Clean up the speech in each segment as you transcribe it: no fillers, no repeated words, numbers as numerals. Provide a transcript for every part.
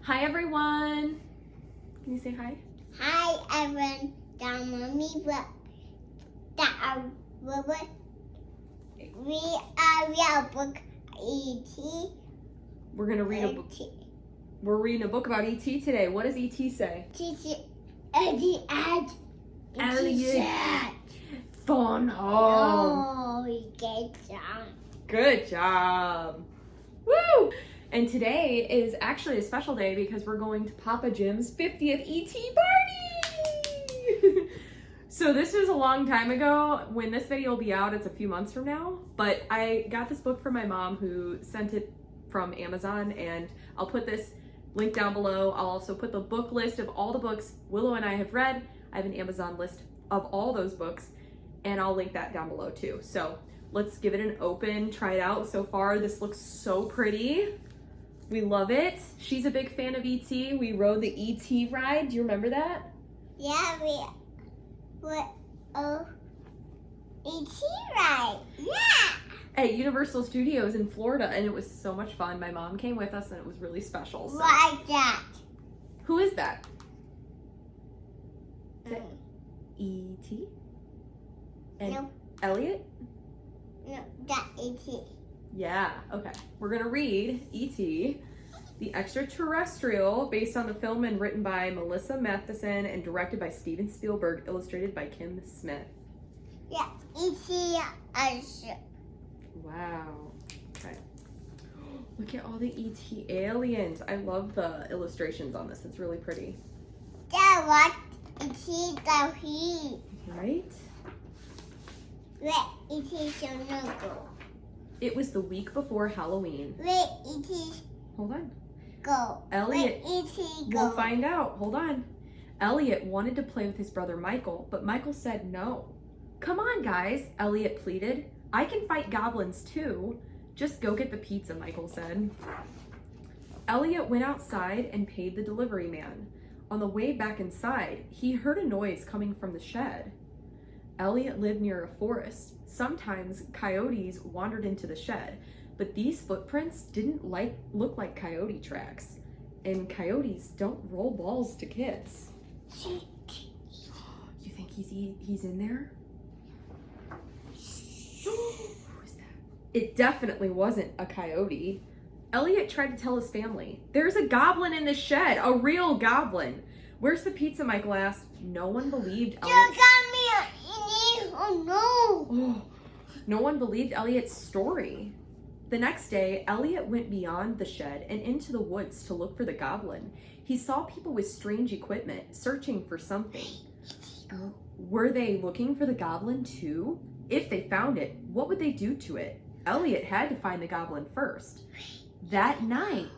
Hi everyone. Can you say hi? Hi everyone. We are book E.T. We're gonna read a book. We're reading a book about E.T. today. What does E.T. say? Teacher Elliot. Elliot. Phone home. Oh, good job. Good job. Woo! And today is actually a special day because we're going to Papa Jim's 50th E.T. party! So this was a long time ago. When this video will be out, it's a few months from now. But I got this book from my mom who sent it from Amazon, and I'll put this link down below. I'll also put the book list of all the books Willow and I have read. I have an Amazon list of all those books, and I'll link that down below too. So let's give it an open, try it out. So far, this looks so pretty. We love it. She's a big fan of E.T. We rode the E.T. ride. Do you remember that? Yeah, E.T. ride. Yeah. At Universal Studios in Florida, and it was so much fun. My mom came with us, and it was really special. So. Like that. Who is that? E.T. And No. Elliot? No, that E.T. Yeah, okay. We're gonna read E.T., the extraterrestrial, based on the film and written by Melissa Matheson and directed by Steven Spielberg, illustrated by Kim Smith. Yeah, E.T. Wow. Okay. Look at all the E.T. aliens. I love the illustrations on this. It's really pretty. Dad, what? E.T. the heat. Right? Wait, E.T. shall not go. It was the week before Halloween. Wait, E.T. Hold on. go. Elliot. Wait, E.T. go. We'll find out. Hold on. Elliot wanted to play with his brother Michael, but Michael said no. Come on, guys, Elliot pleaded. I can fight goblins too. Just go get the pizza, Michael said. Elliot went outside and paid the delivery man. On the way back inside, he heard a noise coming from the shed. Elliot lived near a forest. Sometimes coyotes wandered into the shed, but these footprints didn't look like coyote tracks. And coyotes don't roll balls to kids. You think he's in there? Who is that? It definitely wasn't a coyote. Elliot tried to tell his family, "There's a goblin in the shed, a real goblin." "Where's the pizza?" Michael asked. No one believed Elliot's... Oh no! Oh, no one believed Elliot's story. The next day, Elliot went beyond the shed and into the woods to look for the goblin. He saw people with strange equipment searching for something. Were they looking for the goblin too? If they found it, what would they do to it? Elliot had to find the goblin first. That night,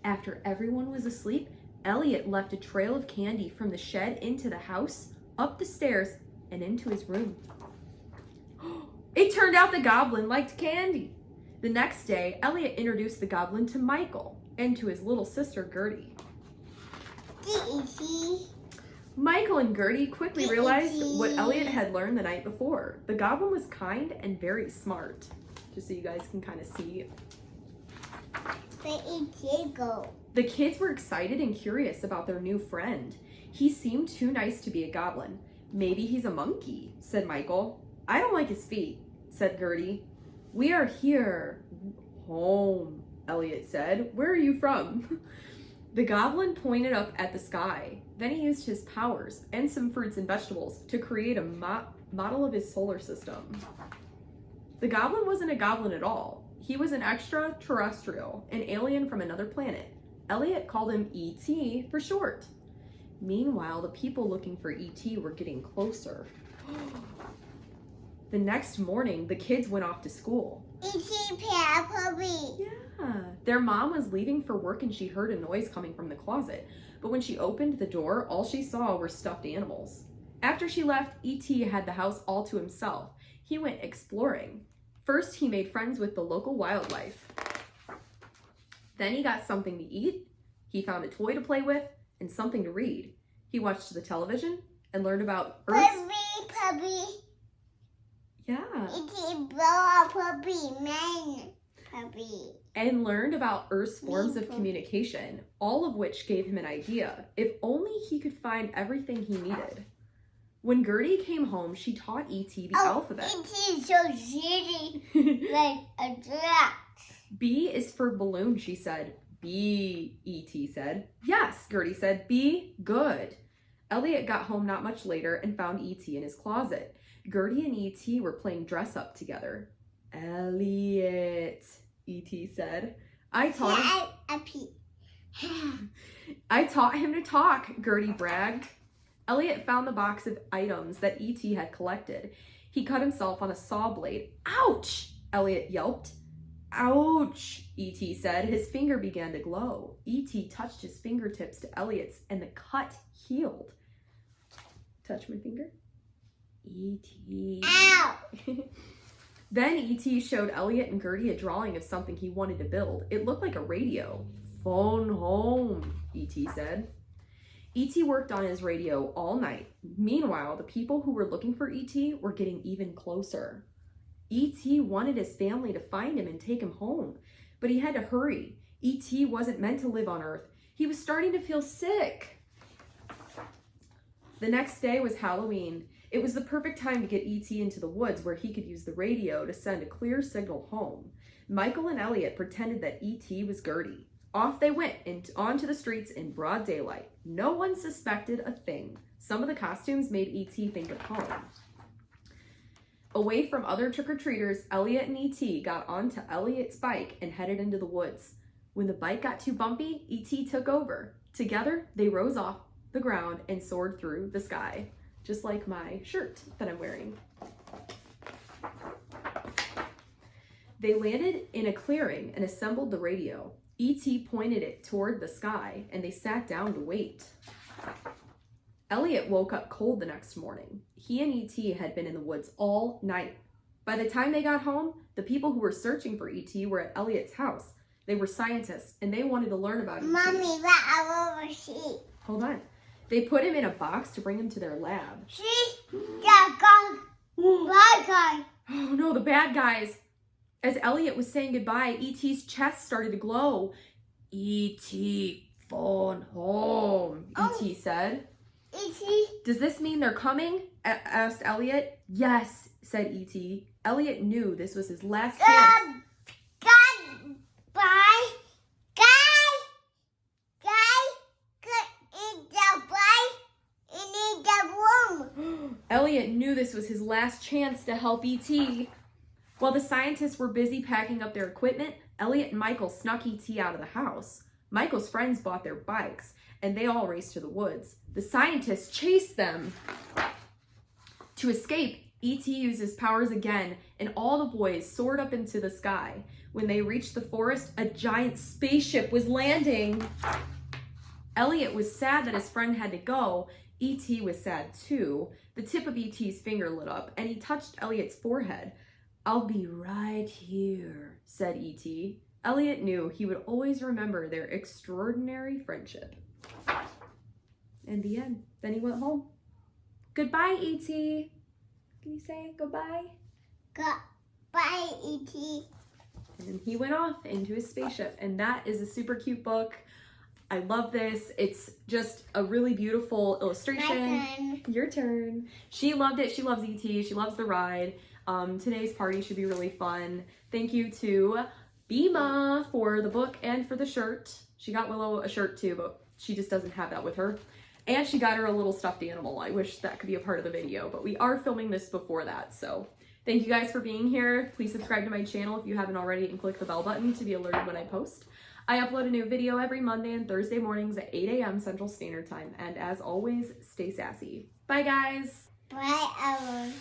after everyone was asleep, Elliot left a trail of candy from the shed into the house, up the stairs, and into his room. It turned out the goblin liked candy. The next day, Elliot introduced the goblin to Michael and to his little sister, Gertie. Michael and Gertie quickly realized what Elliot had learned the night before. The goblin was kind and very smart. Just so you guys can kind of see. Where E.T. go? The kids were excited and curious about their new friend. He seemed too nice to be a goblin. "Maybe he's a monkey," said Michael. "I don't like his feet," said Gertie. "We are here. Home," Elliot said. "Where are you from?" The goblin pointed up at the sky. Then he used his powers and some fruits and vegetables to create a model of his solar system. The goblin wasn't a goblin at all. He was an extraterrestrial, an alien from another planet. Elliot called him E.T. for short. Meanwhile, the people looking for E.T. were getting closer. The next morning, the kids went off to school. E.T. puppy. Yeah. Their mom was leaving for work and she heard a noise coming from the closet. But when she opened the door, all she saw were stuffed animals. After she left, E.T. had the house all to himself. He went exploring. First, he made friends with the local wildlife. Then he got something to eat. He found a toy to play with and something to read. He watched the television and learned about Earth's... Puppy. Yeah. E.T. blow a puppy man. puppy. and learned about Earth's forms of Meaningful. communication, all of which gave him an idea. If only he could find everything he needed. When Gertie came home, she taught E.T. the alphabet. It is so shitty, like a rat. B is for balloon, she said. B, E.T. said. Yes, Gertie said. B, good. Elliot got home not much later and found E.T. in his closet. Gertie and E.T. were playing dress-up together. Elliot, E.T. said. I taught him to talk, Gertie bragged. Elliot found the box of items that E.T. had collected. He cut himself on a saw blade. Ouch! Elliot yelped. Ouch, E.T. said. His finger began to glow. E.T. touched his fingertips to Elliot's and the cut healed. Touch my finger. E.T. Ow! Then E.T. showed Elliot and Gertie a drawing of something he wanted to build. It looked like a radio. Phone home, E.T. said. E.T. worked on his radio all night. Meanwhile, the people who were looking for E.T. were getting even closer. E.T. wanted his family to find him and take him home, but he had to hurry. E.T. wasn't meant to live on Earth. He was starting to feel sick. The next day was Halloween. It was the perfect time to get E.T. into the woods where he could use the radio to send a clear signal home. Michael and Elliot pretended that E.T. was Gertie. Off they went onto the streets in broad daylight. No one suspected a thing. Some of the costumes made E.T. think of home. Away from other trick-or-treaters, Elliot and E.T. got onto Elliot's bike and headed into the woods. When the bike got too bumpy, E.T. took over. Together, they rose off the ground and soared through the sky, just like my shirt that I'm wearing. They landed in a clearing and assembled the radio. E.T. pointed it toward the sky, and they sat down to wait. Elliot woke up cold the next morning. He and E.T. had been in the woods all night. By the time they got home, the people who were searching for E.T. were at Elliot's house. They were scientists, and they wanted to learn about E.T. Mommy, but I will see. Hold on. They put him in a box to bring him to their lab. See? That guy. Bad guy. Oh no, the bad guys. As Elliot was saying goodbye, E.T.'s chest started to glow. E.T. phone home, E.T. said. E.T. Does this mean they're coming? Asked Elliot. Yes, said E.T. Elliot knew this was his last chance. Goodbye. In the room. Elliot knew this was his last chance to help E.T. While the scientists were busy packing up their equipment, Elliot and Michael snuck E.T. out of the house. Michael's friends bought their bikes, and they all raced to the woods. The scientists chased them. To escape, E.T. used his powers again, and all the boys soared up into the sky. When they reached the forest, a giant spaceship was landing. Elliot was sad that his friend had to go. E.T. was sad too. The tip of E.T.'s finger lit up, and he touched Elliot's forehead. I'll be right here, said E.T. Elliot knew he would always remember their extraordinary friendship. And the end. Then he went home. Goodbye, E.T. Can you say goodbye? Goodbye, E.T. And he went off into his spaceship. And that is a super cute book. I love this. It's just a really beautiful illustration. My turn. Your turn. She loved it. She loves E.T. She loves the ride. Today's party should be really fun. Thank you to Bima for the book and for the shirt. She got Willow a shirt too, but she just doesn't have that with her. And she got her a little stuffed animal. I wish that could be a part of the video, but we are filming this before that. So thank you guys for being here. Please subscribe to my channel if you haven't already and click the bell button to be alerted when I post. I upload a new video every Monday and Thursday mornings at 8 a.m. Central Standard Time. And as always, stay sassy. Bye guys. Bye, Ellen.